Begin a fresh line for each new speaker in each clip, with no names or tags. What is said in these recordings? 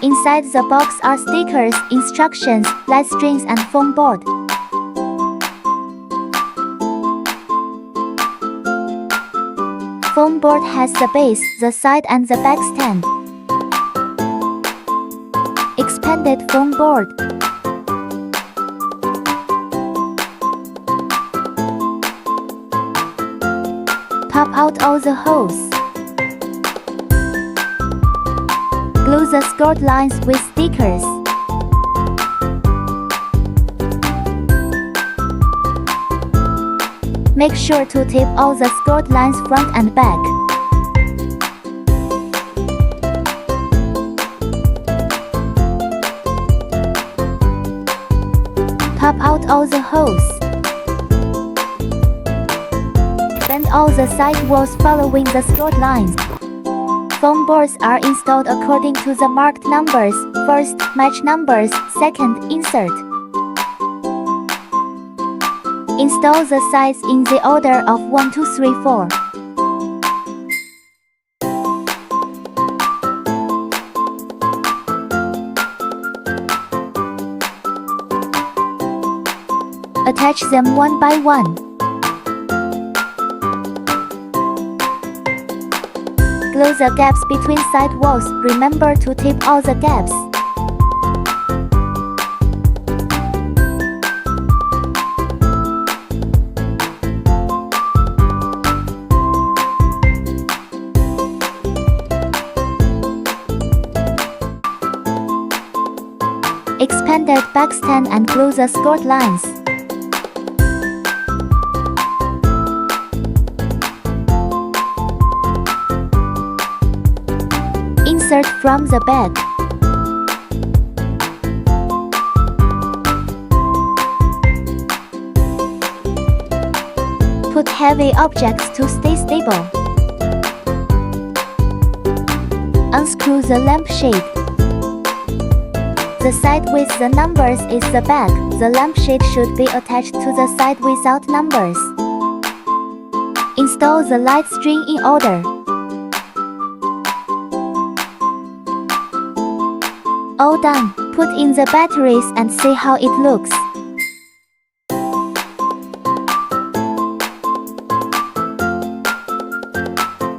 Inside the box are stickers, instructions, light strings and foam board. Foam board has the base, the side and the back stand. Expanded foam board. Pop out all the holes. Glue the skirt lines with stickers. Make sure to tape all the skirt lines front and back. Pop out all the holes. Bend all the side walls following the skirt lines. Foam boards are installed according to the marked numbers. First, match numbers. Second, insert. Install the sides in the order of 1, 2, 3, 4. Attach them one by one. Glue the gaps between side walls. Remember to tape all the gaps. Expanded backstand and glue the skirt lines. Insert from the back. Put heavy objects to stay stable. Unscrew the lampshade. The side with the numbers is the back. The lampshade should be attached to the side without numbers. Install the light string in order. All done. Put in the batteries and see how it looks.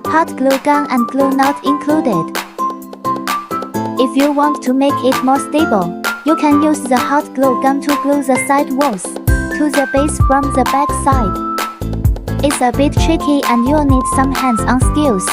Hot glue gun and glue not included. If you want to make it more stable, you can use the hot glue gun to glue the side walls to the base from the back side. It's a bit tricky and you'll need some hands-on skills.